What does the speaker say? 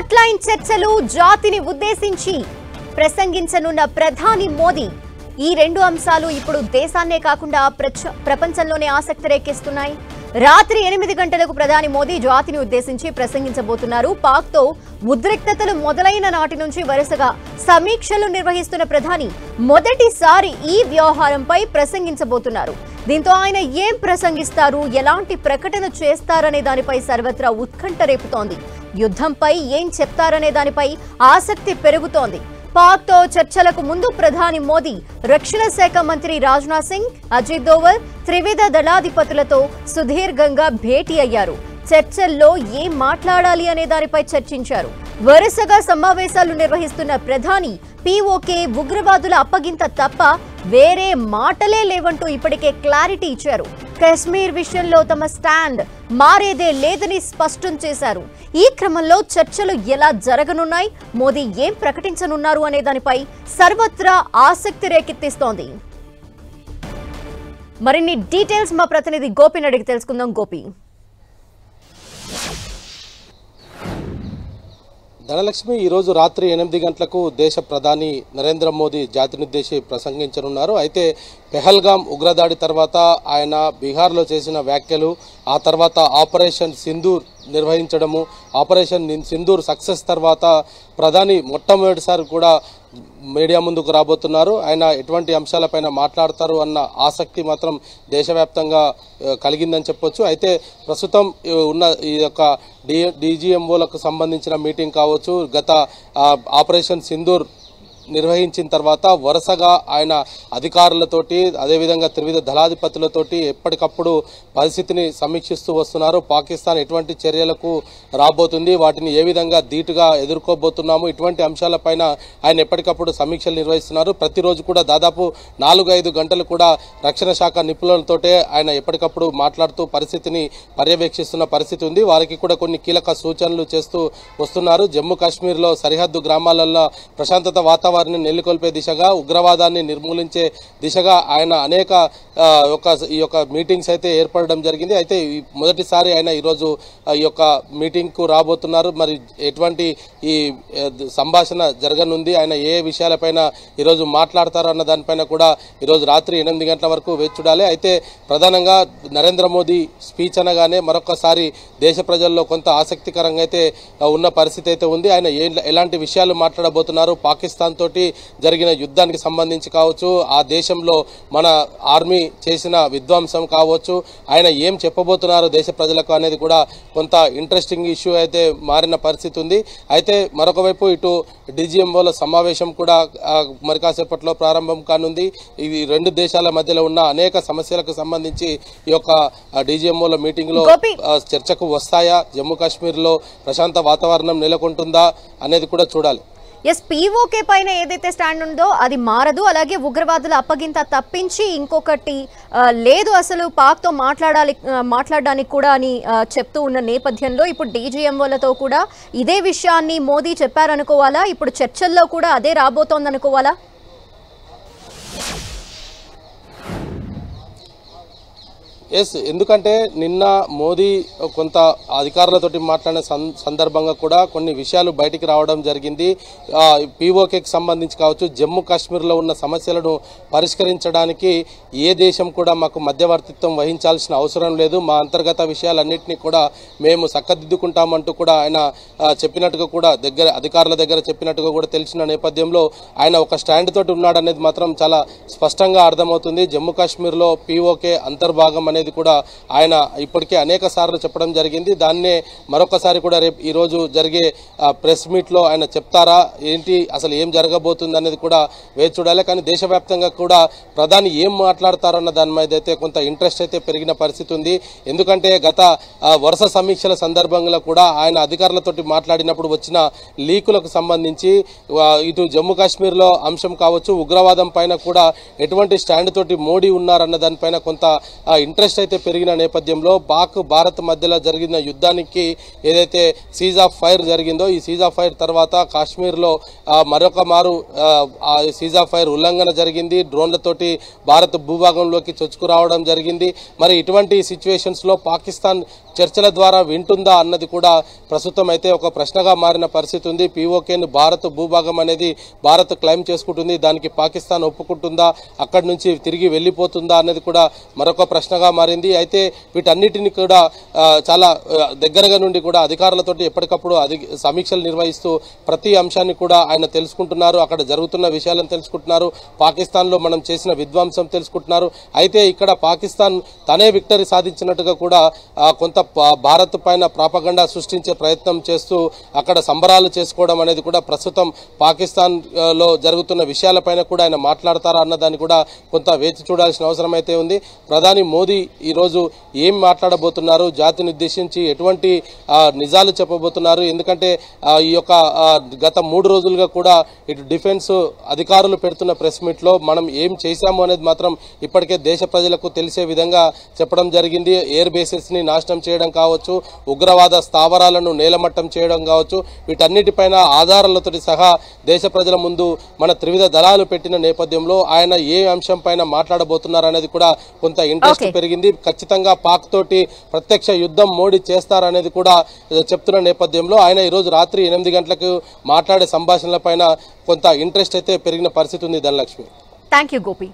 Hot line చర్చలు జాతిని ఉద్దేశించి ప్రసంగించనున్న ప్రధాని మోదీ ఈ రెండు అంశాలు ఇప్పుడు దేశాన్నే కాకుండా ప్రపంచంలోనే ఆసక్తి రేకెస్తున్నాయి. రాత్రి 8 గంటలకు ప్రధాని మోదీ జాతిని ఉద్దేశించి ప్రసంగించబోతున్నారు. పాక్తో ఉద్రిక్తతలు మొదలైన నాటి నుంచి వరుసగా సమీక్షలు నిర్వహిస్తున్న ప్రధాని మొదటిసారి ఈ వ్యవహారంపై ప్రసంగించబోతున్నారు. దీంతో ఆయన ఏం ప్రసంగిస్తారు, ఎలాంటి ప్రకటన చేస్తారనే దానిపై సర్వత్రా ఉత్కంఠ రేపుతోంది. యుద్ధంపై ఏం చెప్తారనే దానిపై ఆసక్తి పెరుగుతోంది. పాక్తో చర్చలకు ముందు ప్రధాని మోదీ రక్షణ శాఖ మంత్రి రాజ్నాథ్ సింగ్, అజిత్ దోవల్, త్రివిధ దళాధిపతులతో సుదీర్ఘంగా భేటీ అయ్యారు. చర్చల్లో ఏం మాట్లాడాలి అనే దానిపై చర్చించారు. వరుసగా సమావేశాలు నిర్వహిస్తున్న ప్రధాని పీఓకే ఉగ్రవాదుల అప్పగింత తప్ప వేరే మాటలే లేవంటూ ఇప్పటికే క్లారిటీ ఇచ్చారు. కశ్మీర్ విషయంలో తమ స్టాండ్ మారేదే లేదని స్పష్టం చేశారు. ఈ క్రమంలో చర్చలు ఎలా జరగనున్నాయి, మోదీ ఏం ప్రకటించనున్నారు అనే దానిపై సర్వత్రా ఆసక్తి రేకెత్తిస్తోంది. మరిన్ని డీటెయిల్స్ మా ప్రతినిధి గోపిని అడిగి తెలుసుకుందాం. గోపి, ధనలక్ష్మి, ఈరోజు రాత్రి 8 గంటలకు దేశ ప్రధాని నరేంద్ర మోదీ జాతినుద్దేశి ప్రసంగించనున్నారు. అయితే పెహల్గాం ఉగ్రదాడి తర్వాత ఆయన బీహార్లో చేసిన వ్యాఖ్యలు, ఆ తర్వాత ఆపరేషన్ సింధూర్ నిర్వహించడము, ఆపరేషన్ సింధూర్ సక్సెస్ తర్వాత ప్రధాని మొట్టమొదటిసారి కూడా మీడియా ముందుకు రాబోతున్నారు. ఆయన ఎటువంటి అంశాలపైన మాట్లాడతారు అన్న ఆసక్తి మాత్రం దేశవ్యాప్తంగా కలిగిందని చెప్పొచ్చు. అయితే ప్రస్తుతం ఉన్న ఈ యొక్క డీజీఎంఓలకు సంబంధించిన మీటింగ్ కావచ్చు, గత ఆపరేషన్ సింధూర్ నిర్వహించిన తర్వాత వరుసగా ఆయన అధికారులతోటి, అదేవిధంగా త్రివిధ దళాధిపతులతోటి ఎప్పటికప్పుడు పరిస్థితిని సమీక్షిస్తూ వస్తున్నారు. పాకిస్తాన్ ఎటువంటి చర్యలకు రాబోతుంది, వాటిని ఏ విధంగా ధీటుగా ఎదుర్కోబోతున్నాము, ఇటువంటి అంశాలపైన ఆయన ఎప్పటికప్పుడు సమీక్షలు నిర్వహిస్తున్నారు. ప్రతిరోజు కూడా దాదాపు 4-5 గంటలు కూడా రక్షణ శాఖ నిపుణులతోటే ఆయన ఎప్పటికప్పుడు మాట్లాడుతూ పరిస్థితిని పర్యవేక్షిస్తున్న పరిస్థితి ఉంది. వారికి కూడా కొన్ని కీలక సూచనలు చేస్తూ వస్తున్నారు. జమ్మూ కాశ్మీర్లో సరిహద్దు గ్రామాలలో ప్రశాంతత వాతావరణం నెలకొల్పే దిశగా, ఉగ్రవాదాన్ని నిర్మూలించే దిశగా ఆయన అనేక ఈ యొక్క మీటింగ్స్ అయితే ఏర్పడడం జరిగింది. అయితే మొదటిసారి ఆయన ఈరోజు ఈ యొక్క మీటింగ్కు రాబోతున్నారు. మరి ఎటువంటి ఈ సంభాషణ జరగనుంది, ఆయన ఏ విషయాలపైన ఈరోజు మాట్లాడతారు అన్న దానిపైన కూడా ఈరోజు రాత్రి 8 గంటల వరకు వేచి చూడాలి. అయితే ప్రధానంగా నరేంద్ర మోదీ స్పీచ్ అనగానే మరొకసారి దేశ ప్రజల్లో కొంత ఆసక్తికరంగా అయితే ఉన్న పరిస్థితి అయితే ఉంది. ఆయన ఎలాంటి విషయాలు మాట్లాడబోతున్నారు, పాకిస్తాన్ తోటి జరిగిన యుద్ధానికి సంబంధించి కావచ్చు, ఆ దేశంలో మన ఆర్మీ చేసిన విధ్వంసం కావచ్చు, ఆయన ఏం చెప్పబోతున్నారు దేశ ప్రజలకు అనేది కూడా కొంత ఇంట్రెస్టింగ్ ఇష్యూ అయితే మారిన పరిస్థితి ఉంది. అయితే మరొక వైపు ఇటు డీజీఎంఓల సమావేశం కూడా మరి కాసేపట్లో ప్రారంభం కానుంది. ఇది రెండు దేశాల మధ్యలో ఉన్న అనేక సమస్యలకు సంబంధించి ఈ యొక్క డీజీఎంఓల మీటింగ్ లో చర్చకు వస్తాయా, జమ్మూ కాశ్మీర్ లో ప్రశాంత వాతావరణం నెలకొంటుందా అనేది కూడా చూడాలి. పీఓకే పైన ఏదైతే స్టాండ్ ఉందో అది మారదు. అలాగే ఉగ్రవాదుల అప్పగింత తప్పించి ఇంకొకటి లేదు, అసలు పాక్తో మాట్లాడడానికి కూడా అని చెప్తూ ఉన్న నేపథ్యంలో ఇప్పుడు డీజీఎంఓలతో కూడా ఇదే విషయాన్ని మోదీ చెప్పారనుకోవాలా? ఇప్పుడు చర్చల్లో కూడా అదే రాబోతోందనుకోవాలా? ఎందుకంటే నిన్న మోదీ కొంత అధికారులతోటి మాట్లాడిన సందర్భంగా కూడా కొన్ని విషయాలు బయటికి రావడం జరిగింది. పీఓకేకి సంబంధించి కావచ్చు, జమ్మూ కాశ్మీర్లో ఉన్న సమస్యలను పరిష్కరించడానికి ఏ దేశం కూడా మాకు మధ్యవర్తిత్వం వహించాల్సిన అవసరం లేదు, మా అంతర్గత విషయాలన్నింటినీ కూడా మేము చక్కదిద్దుకుంటామంటూ కూడా ఆయన చెప్పినట్టుగా కూడా అధికారుల దగ్గర చెప్పినట్టుగా కూడా తెలిసిన నేపథ్యంలో ఆయన ఒక స్టాండ్ తోటి ఉన్నాడనేది మాత్రం చాలా స్పష్టంగా అర్థమవుతుంది. జమ్మూ కాశ్మీర్లో పీఓకే అంతర్భాగం అనేది కూడా ఆయన ఇప్పటికే అనేక సార్లు చెప్పడం జరిగింది. దాన్నే మరొకసారి కూడా రేపు ఈరోజు జరిగే ప్రెస్ మీట్ లో ఆయన చెప్తారా, ఏంటి అసలు ఏం జరగబోతుంది అనేది కూడా వేచి చూడాలి. కానీ దేశవ్యాప్తంగా కూడా ప్రధాని ఏం మాట్లాడతారన్న దాని మీద అయితే కొంత ఇంట్రెస్ట్ అయితే పెరిగిన పరిస్థితి ఉంది. ఎందుకంటే గత వరుస సమీక్షల సందర్భంగా కూడా ఆయన అధికారులతోటి మాట్లాడినప్పుడు వచ్చిన లీకులకు సంబంధించి ఇటు జమ్మూ కాశ్మీర్ లో అంశం కావచ్చు, ఉగ్రవాదం పైన కూడా ఎటువంటి స్టాండ్ తోటి మోడీ ఉన్నారన్న దానిపైన కొంత ఇంట్రెస్ట్ అయితే పెరిగిన నేపథ్యంలో పాక్ భారత్ మధ్యలో జరిగిన యుద్ధానికి ఏదైతే సీజ్ ఆఫ్ ఫైర్ జరిగిందో, ఈ సీజ్ ఆఫ్ ఫైర్ తర్వాత కాశ్మీర్లో మరొక మారు సీజ్ ఆఫ్ ఫైర్ ఉల్లంఘన జరిగింది. డ్రోన్లతోటి భారత్ భూభాగంలోకి చొచ్చుకు రావడం జరిగింది. మరి ఇటువంటి సిచ్యువేషన్స్ లో పాకిస్తాన్ చర్చల ద్వారా వింటుందా అన్నది కూడా ప్రస్తుతం అయితే ఒక ప్రశ్నగా మారిన పరిస్థితి ఉంది. పీఓకేను భారత్ భూభాగం అనేది భారత్ క్లెయిమ్ చేసుకుంటుంది, దానికి పాకిస్తాన్ ఒప్పుకుంటుందా, అక్కడి నుంచి తిరిగి వెళ్ళిపోతుందా అన్నది కూడా మరొక ప్రశ్నగా మారింది. అయితే వీటన్నిటిని కూడా చాలా దగ్గరగా నుండి కూడా అధికారులతోటి ఎప్పటికప్పుడు సమీక్షలు నిర్వహిస్తూ ప్రతి అంశాన్ని కూడా ఆయన తెలుసుకుంటున్నారు. అక్కడ జరుగుతున్న విషయాలను తెలుసుకుంటున్నారు. పాకిస్తాన్లో మనం చేసిన విధ్వంసం తెలుసుకుంటున్నారు. అయితే ఇక్కడ పాకిస్తాన్ తనే విక్టరీ సాధించినట్టుగా కూడా కొంత భారత్ పైన ప్రాపగండా సృష్టించే ప్రయత్నం చేస్తూ అక్కడ సంబరాలు చేసుకోవడం అనేది కూడా ప్రస్తుతం పాకిస్తాన్ లో జరుగుతున్న విషయాలపైన కూడా ఆయన మాట్లాడతారా అన్నదాన్ని కూడా కొంత వేచి చూడాల్సిన అవసరం అయితే ఉంది. ప్రధాని మోదీ ఈరోజు ఏం మాట్లాడబోతున్నారు, జాతిని ఉద్దేశించి ఎటువంటి నిజాలు చెప్పబోతున్నారు, ఎందుకంటే ఈ యొక్క గత 3 రోజులుగా కూడా ఇటు డిఫెన్స్ అధికారులు పెడుతున్న ప్రెస్ మీట్ లో మనం ఏం చేశాము అనేది మాత్రం ఇప్పటికే దేశ ప్రజలకు తెలిసే విధంగా చెప్పడం జరిగింది. ఎయిర్ బేసెస్ ని నాశనం చేయడం కావచ్చు, ఉగ్రవాద స్థావరాలను నేలమట్టం చేయడం కావచ్చు, వీటన్నిటిపైన ఆధారాలతో సహా దేశ ప్రజల ముందు మన త్రివిధ దళాలు పెట్టిన నేపథ్యంలో ఆయన ఏ అంశం పైన మాట్లాడబోతున్నారు అనేది కూడా కొంత ఇంట్రెస్ట్ పెరిగింది. ఖచ్చితంగా పాక్ తోటి ప్రత్యక్ష యుద్ధం మోడీ చేస్తారనేది కూడా చెప్తున్న నేపథ్యంలో ఆయన ఈరోజు రాత్రి 8 గంటలకు మాట్లాడే సంభాషణల పైన కొంత ఇంట్రెస్ట్ అయితే పెరిగిన పరిస్థితి ఉంది. ధనలక్ష్మి. Thank you Gopi.